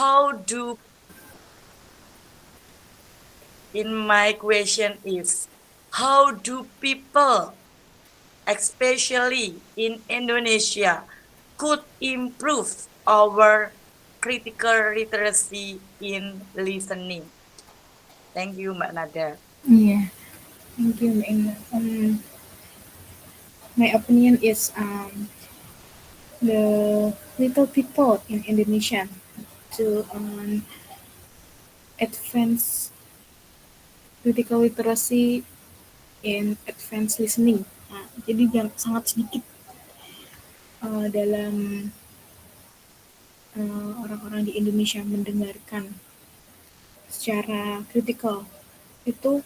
how do in my question is how do people, especially in Indonesia, could improve our critical literacy in listening? Thank you, Mbak Nada. Yeah, thank you, Mbak Indah. My opinion is the little people in Indonesia to advance critical literacy in advanced listening. Nah, jadi sangat sedikit dalam orang-orang di Indonesia mendengarkan secara kritikal. Itu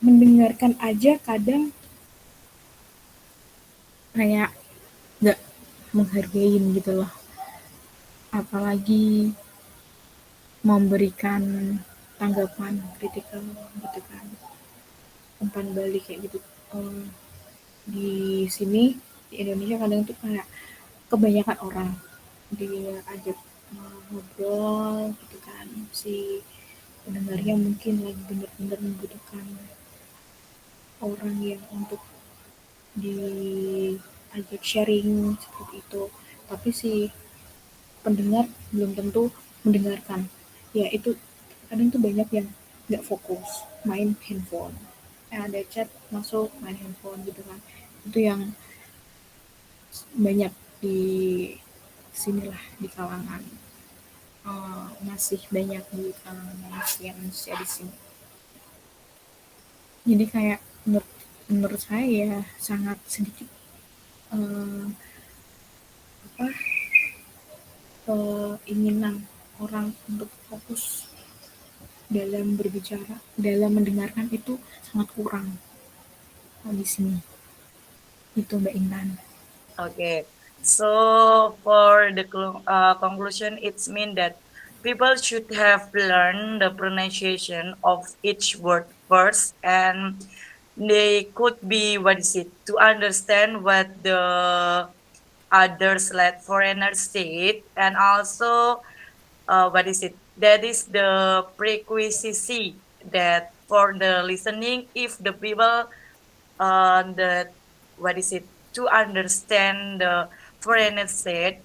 mendengarkan aja kadang kayak nggak menghargain gitu loh. Apalagi memberikan tanggapan kritikal gitu kan, umpan balik kayak gitu. Eh, di sini di Indonesia kadang tuh kayak kebanyakan orang diajak ngobrol gitu kan, si pendengarnya mungkin lagi bener-bener membutuhkan orang yang untuk diajak sharing seperti itu, tapi si pendengar belum tentu mendengarkan. Ya itu kadang tuh banyak yang nggak fokus, main handphone, ada chat masuk main handphone gitu kan. Itu yang banyak di sinilah, di kalangan masih banyak di kalangan manusia di sini. Jadi kayak menurut saya ya sangat sedikit eh, apa keinginan orang untuk fokus dalam berbicara, dalam mendengarkan itu sangat kurang di sini. Itu Mbak Intan. Okay, so for the conclusion, it's mean that people should have learned the pronunciation of each word first, and they could be what is it to understand what the others let foreigners say, and also what is it that is the prerequisite that for the listening if the people the what is it to understand the foreigner said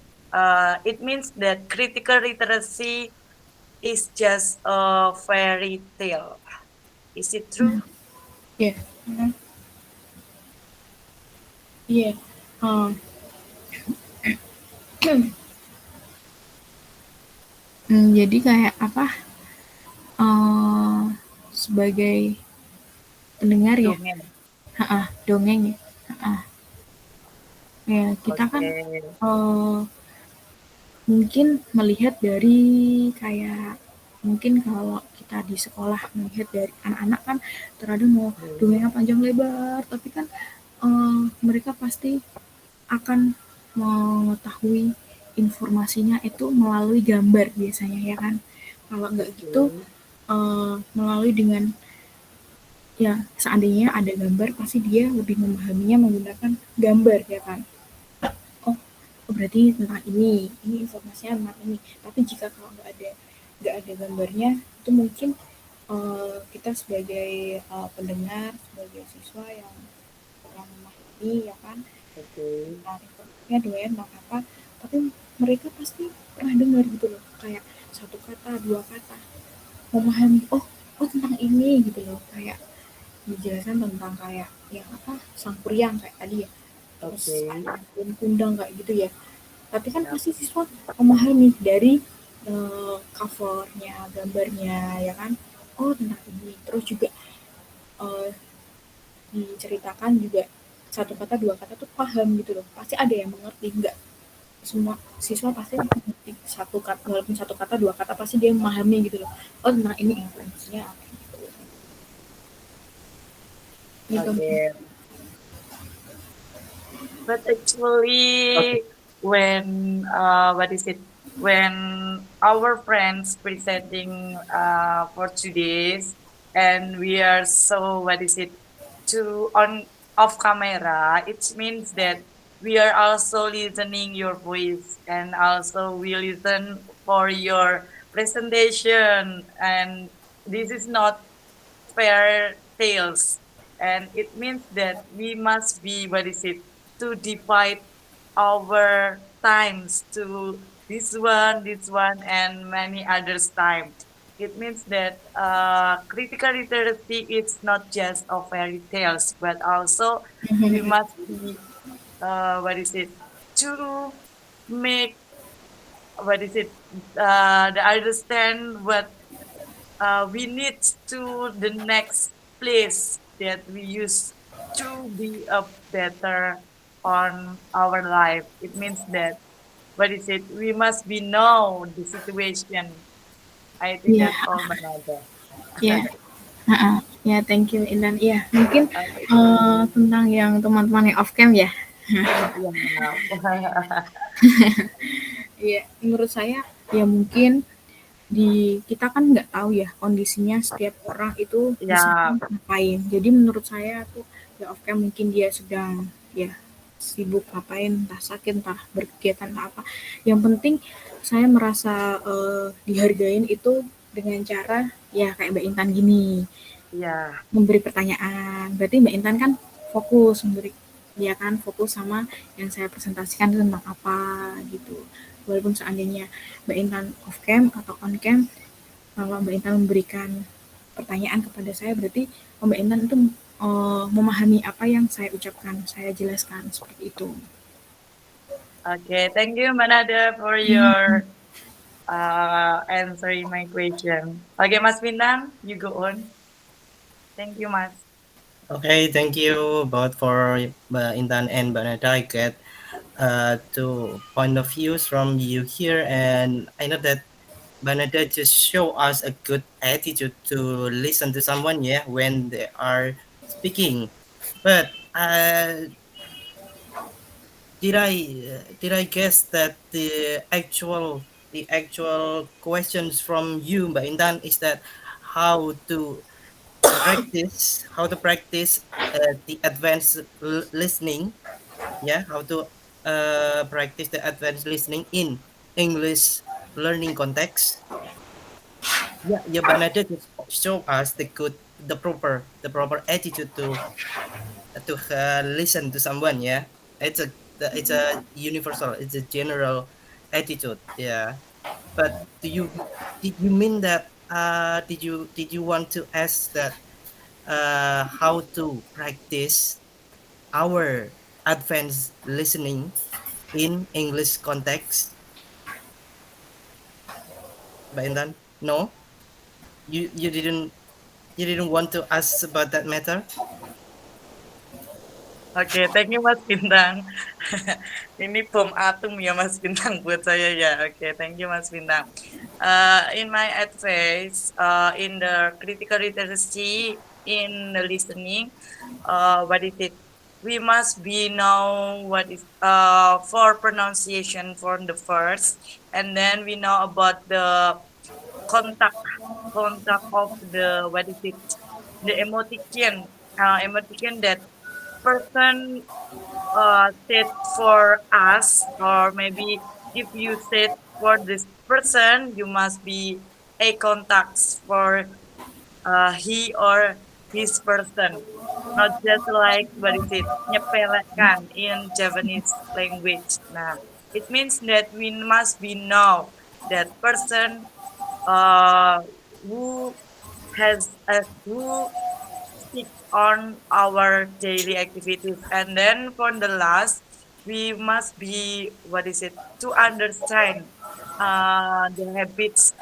it means that critical literacy is just a fairy tale. Is it true? Ya, yeah. Iya. Um, jadi kayak apa? Sebagai pendengar ya, Dongeng. dongeng ya. Ya kita kan Okay. uh, mungkin melihat dari kayak mungkin kalau kita di sekolah melihat dari anak-anak kan terkadang mau dongengnya panjang lebar, tapi kan mereka pasti akan mengetahui informasinya itu melalui gambar biasanya ya kan. Kalau nggak gitu melalui dengan ya seandainya ada gambar pasti dia lebih memahaminya menggunakan gambar ya kan. Oh, oh berarti tentang ini informasinya tentang ini. Tapi jika kalau nggak ada gambarnya itu mungkin kita sebagai pendengar, sebagai siswa yang kurang memahami ya kan, Okay. nah informasinya doyan tentang apa, tapi mereka pasti pernah dengar gitu loh, kayak satu kata dua kata memahami, oh oh tentang ini gitu loh, kayak dijelaskan tentang kayak yang apa sang kuryang kayak tadi ya, terus Okay. ada daun kundang kayak gitu ya, tapi kan Yep. pasti siswa memahami dari covernya, gambarnya ya kan, oh tentang ini, terus juga eh, diceritakan juga satu kata dua kata tuh paham gitu loh, pasti ada yang mengerti, enggak semua siswa pasti mengerti satu kata, walaupun satu kata dua kata pasti dia memahami gitu loh, oh tentang ini informasinya apa gitu gitu. Okay. But actually, when what is it? When our friends presenting for today's, and we are so what is it to on off camera, it means that we are also listening your voice, and also we listen for your presentation. And this is not fair tales. And it means that we must be, what is it, to divide our times to this one, and many others time. It means that critical literacy is not just of fairy tales, but also we must be, what is it, to make, what is it, the understand what we need to the next place that we use to be a better on our life. It means that, what is it, we must be know the situation. I think Iya, that's all, Manada. iya, heeh. Ya, thank you Intan. Iya, mungkin Okay. tentang yang teman-teman yang off cam ya. Yeah. Iya, menurut saya ya mungkin kita kan nggak tahu ya kondisinya setiap orang itu di Yeah. sana ngapain. Jadi menurut saya tuh ya off cam mungkin dia sedang ya sibuk ngapain, entah sakit, entah berkegiatan, entah apa. Yang penting saya merasa dihargain itu dengan cara ya kayak Mbak Intan gini, Yeah. memberi pertanyaan. Berarti Mbak Intan kan fokus memberi, dia kan fokus sama yang saya presentasikan itu tentang apa gitu. Walaupun seandainya Mbak Intan off cam atau on cam, kalau Mbak Intan memberikan pertanyaan kepada saya, berarti Mbak Intan itu memahami apa yang saya ucapkan, saya jelaskan seperti itu. Okay. Thank you, Manada, for Hmm. your answering my question. Okay, Mas Bintang, you go on. Thank you, Mas. Okay, thank you both for Intan and Banada. I get two point of views from you here, and I know that Banada just show us a good attitude to listen to someone, yeah, when they are speaking. But did I guess that the actual questions from you, Mbak Intan, is that how to practice the advanced listening, yeah, how to practice the advanced listening in English learning context. Yeah, yeah, Banada just show us the proper attitude to listen to someone. Yeah, it's a universal, it's a general attitude. Yeah, but did you mean that? Did you want to ask that? How to practice our advanced listening in English context, Mbak Intan? No, you didn't want to ask about that matter. Oke, thank you Mas Bintang. Ini bom atom ya Mas Bintang buat saya ya. Oke, thank you Mas Bintang. In my advice, in the critical literacy in the listening, what is it? We must be know what is for pronunciation for the first, and then we know about the contact contact of the, what is it? The emoticon that person said for us, or maybe if you said for this person, you must be a contacts for he or his person, not just like, what is it, nyepelekan in Japanese language. Nah, it means that we must be know that person uh, who who stick on our daily activities. And then for the last, we must be, what is it, to understand the habits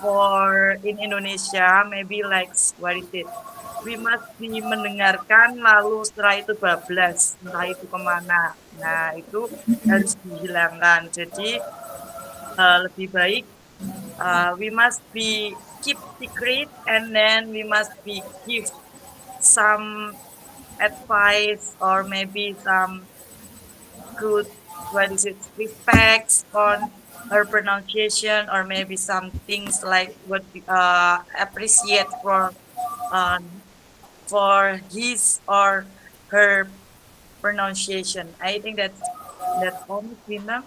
for in Indonesia, maybe like, what is it, we must be mendengarkan lalu setelah itu bablas, entah itu kemana. Nah, itu harus dihilangkan. Jadi lebih baik we must be keep secret, and then we must be give some advice, or maybe some good, what is it, respects on her pronunciation, or maybe some things like what we appreciate for his or her pronunciation. I think that's all, Miss Lina.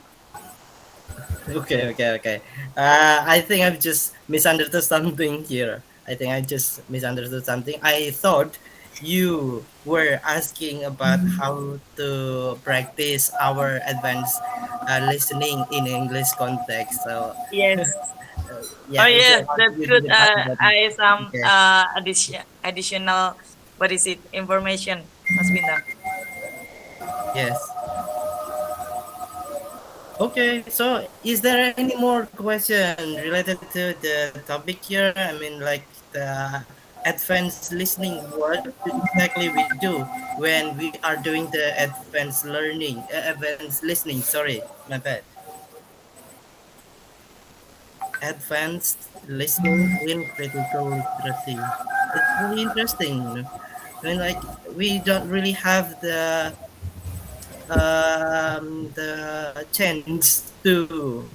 Okay. I think I've just misunderstood something here. I think I just misunderstood something. I thought you were asking about how to practice our advanced listening in English context. So, Yes. Oh yeah, it's yes, how to that's use good. it about it. I some Okay. additional, what is it, information, Mas Bintang. Yes. Okay, so is there any more question related to the topic here? I mean, like the advanced listening, what exactly we do when we are doing the advanced learning, advanced listening, sorry, my bad. Advanced listening in critical literacy. It's really interesting. I mean, like we don't really have the chance to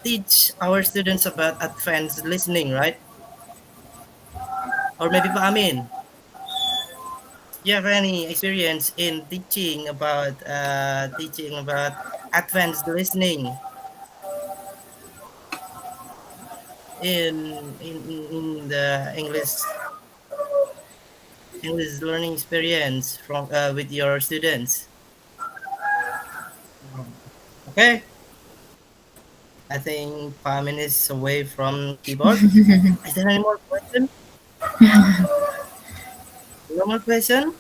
teach our students about advanced listening, right? Or maybe Pak Amin, you have any experience in teaching about advanced listening in the English learning experience from with your students? Okay, I think Pak Amin is away from keyboard. Is there any more question? No more question?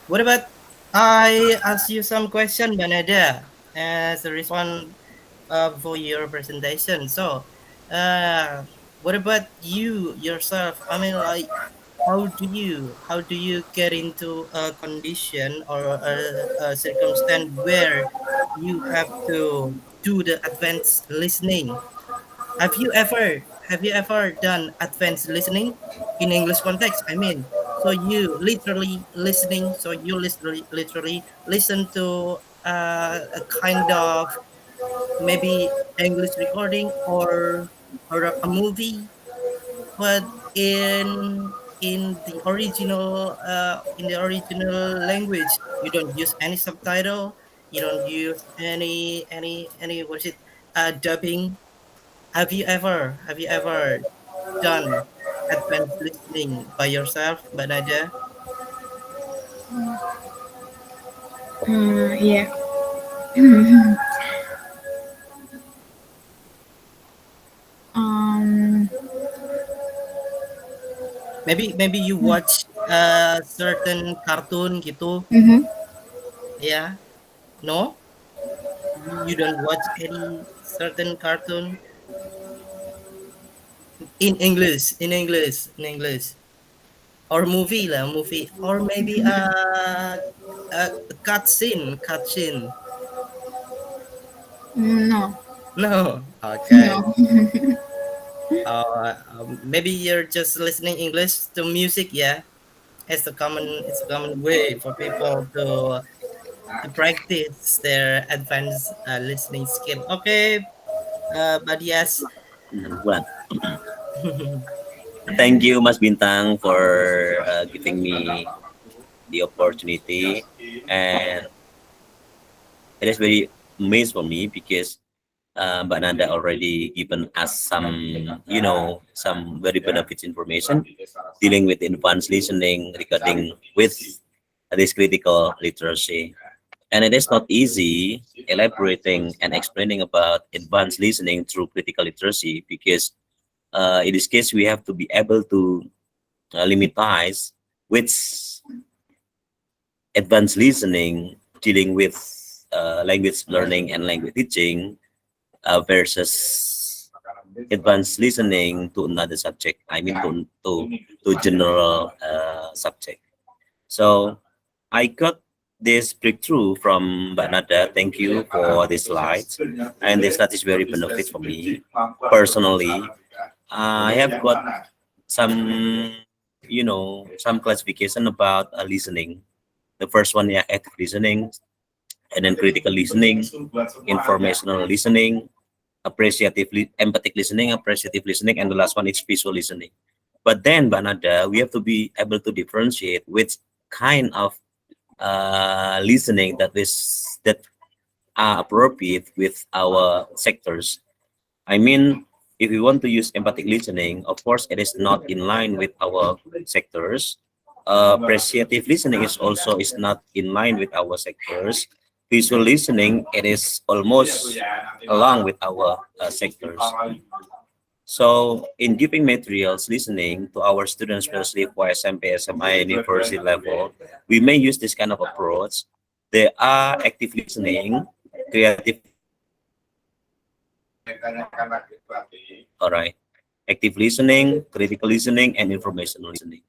What about I ask you some question, Banada, as a response for your presentation. So, what about you yourself? I mean, like, how do you get into a condition or a circumstance where you have to do the advanced listening? Have you ever done advanced listening in English context? I mean, so you literally listening, so you literally listen to a kind of maybe English recording or a movie, but in the original language. You don't use any subtitle. You don't use any what is it dubbing. Have you ever done advanced listening by yourself, Mbak Nada? Iya. um, Maybe you watch certain cartoon gitu, mhm. ya? No, you don't watch any certain cartoon in English, or movie lah, movie, or maybe a cutscene. No, No, okay. no. Maybe you're just listening English to music, yeah. It's a common way for people to practice their advanced listening skill. Okay, but yes. Well, thank you, Mas Bintang, for giving me the opportunity, and it is very amazed for me because Mbak Nanda already given us some very benefits information dealing with advanced listening regarding with this critical literacy. And it is not easy elaborating and explaining about advanced listening through critical literacy because in this case we have to be able to limitize which advanced listening dealing with language learning and language teaching versus advanced listening to another subject. I mean to general subject. So I got this breakthrough from Mbak Nada. Thank you for this slides, and this slide is very benefit for me personally. I have got some some classification about listening. The first one, yeah, active listening, and then critical listening, informational listening, empathic listening, appreciative listening, and the last one is visual listening. But then, Banada, we have to be able to differentiate which kind of listening that are appropriate with our sectors. I mean, if we want to use empathic listening, of course, it is not in line with our sectors. Appreciative listening is not in line with our sectors. Visual listening, it is almost along with our sectors. So in giving materials listening to our students, especially for SMP, SMI, university level, we may use this kind of approach. There are active listening, creative, all right, active listening, critical listening, and informational listening.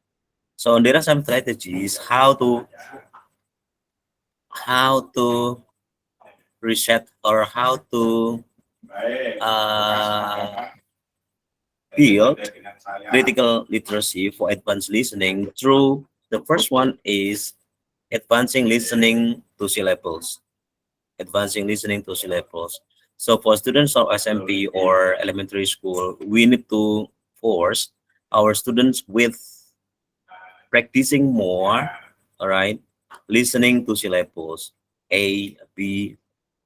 So there are some strategies how to reset or how to uh, build critical literacy for advanced listening through the first one is advancing listening to syllables. Advancing listening to syllables. So for students of SMP or elementary school, we need to force our students with practicing more, all right, listening to syllables, A, B,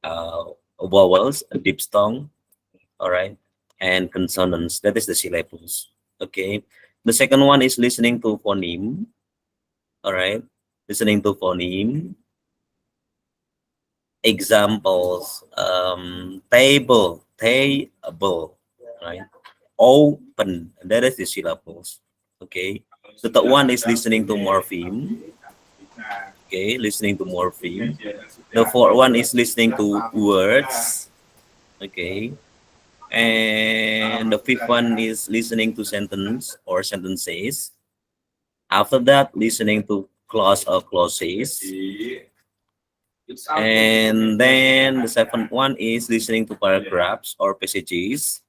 vowels, diphthong, all right, and consonants. That is the syllables. Okay. The second one is listening to phoneme. All right. Listening to phoneme. Examples. Table. Table. Right. Open. That is the syllables. Okay. The third one is listening to morpheme. Okay. Listening to morpheme. The fourth one is listening to words. Okay. And the fifth one is listening to sentence or sentences. After that, listening to clause or clauses. And then the seventh one is listening to paragraphs or passages.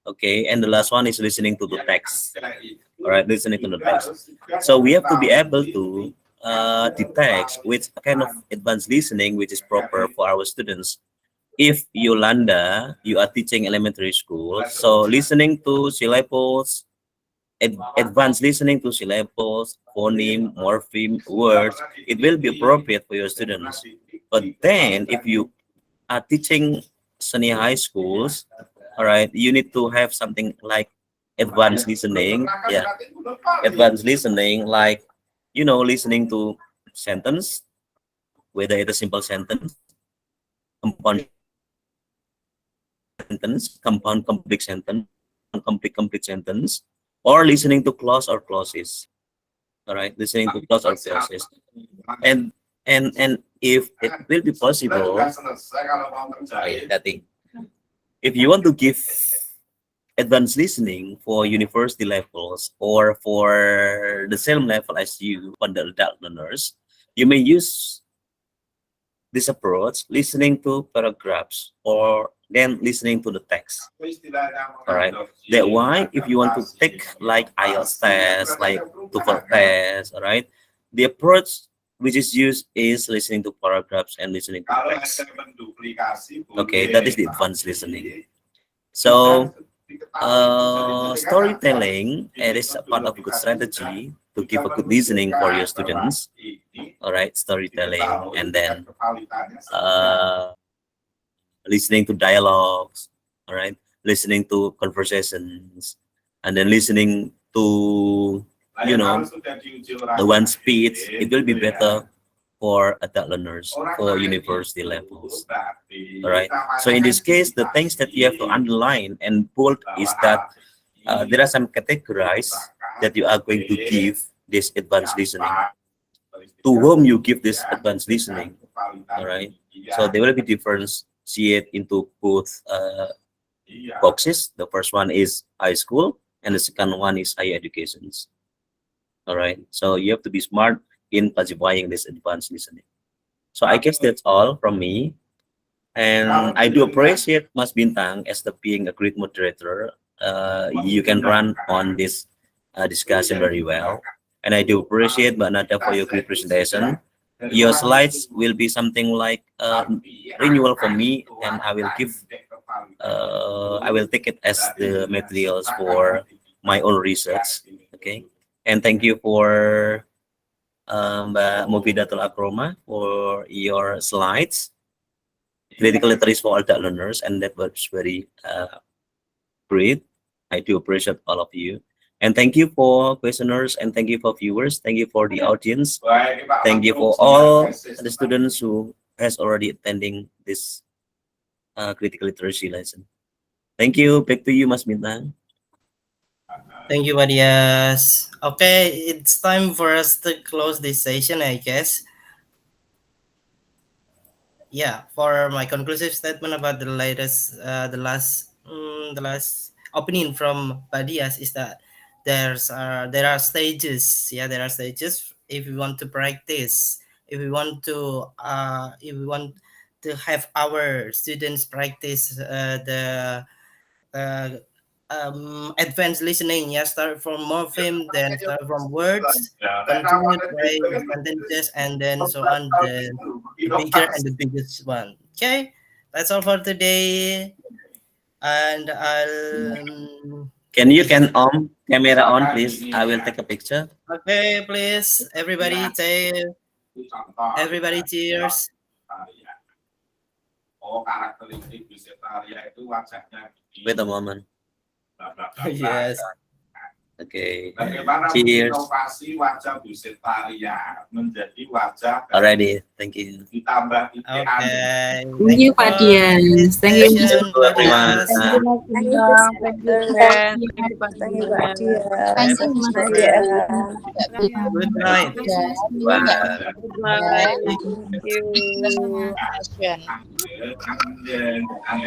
Okay, and the last one is listening to the text. All right, listening to the text. So we have to be able to detect which kind of advanced listening which is proper for our students. If Yolanda, you are teaching elementary school, so listening to syllables, advanced listening to syllables, phoneme, morpheme, words, it will be appropriate for your students. But then, if you are teaching senior high schools, all right, you need to have something like advanced listening, yeah, advanced listening, like listening to sentence, whether it's a simple sentence, compound sentence, compound complete sentence, complete sentence, or listening to clause or clauses. All right, listening to clause or clauses, and if it will be possible, that thing. If you want to give advanced listening for university levels or for the same level as you for the adult learners, you may use this approach, listening to paragraphs or then listening to the text. All right. That why if you want to take like IELTS test, like TOEFL test, all right, the approach which is used is listening to paragraphs and listening to text. Okay, that is the advanced listening. So storytelling, it is a part of a good strategy to give a good listening for your students. All right, storytelling, and then listening to dialogues, all right, listening to conversations, and then listening to the one speech. It will be better for adult learners for university levels. All right. So in this case, the things that you have to underline and bold is that there are some categories that you are going to give this advanced listening. To whom you give this advanced listening. All right. So there will be differentiate into both boxes. The first one is high school, and the second one is higher educations. All right. So you have to be smart in classifying this advanced listening. So I guess that's all from me. And I do appreciate Mas Bintang as being a great moderator. You can run on this discussion very well. And I do appreciate Mbak Nada for your great presentation. Your slides will be something like renewal for me, and I will take it as the materials for my own research. Okay. And thank you for Mbak Mufidatul Akroma for your slides. critical literacy for adult learners, and that was very great. I do appreciate all of you. And thank you for questioners, and thank you for viewers. Thank you for the audience. Thank you for all the students who has already attending this critical literacy lesson. Thank you. Back to you, Mas Bintang. Thank you, Madias. Okay, it's time for us to close this session, I guess. Yeah, for my conclusive statement about the last opinion from Madias is that there are stages. Yeah, there are stages. If we want to practice, if we want to have our students practice the advanced listening, yeah, start from morpheme, then start from words, continue by sentences, and then so on, the bigger and the biggest one. Okay, that's all for today, and I'll Can you camera on, please? I will take a picture. okay, please everybody say everybody cheers. Oh, karakteristik Bicetaria itu wajahnya begini. Wait a moment. Bla, bla, bla, bla. Yes. Okay. Bagaimana Cheers. menginovasi wajah Bicetaria menjadi wajah Already. Thank you. ditambah ide Okay. Thank you, Pak Dias. Thank you. Session, Madias. Thank you, Thank you, Ren. Thank you, Pak Thank you, Dian. Pak Dias. Thank you, Mas Saya. Good night. Bye. Bye. Thank you. Anda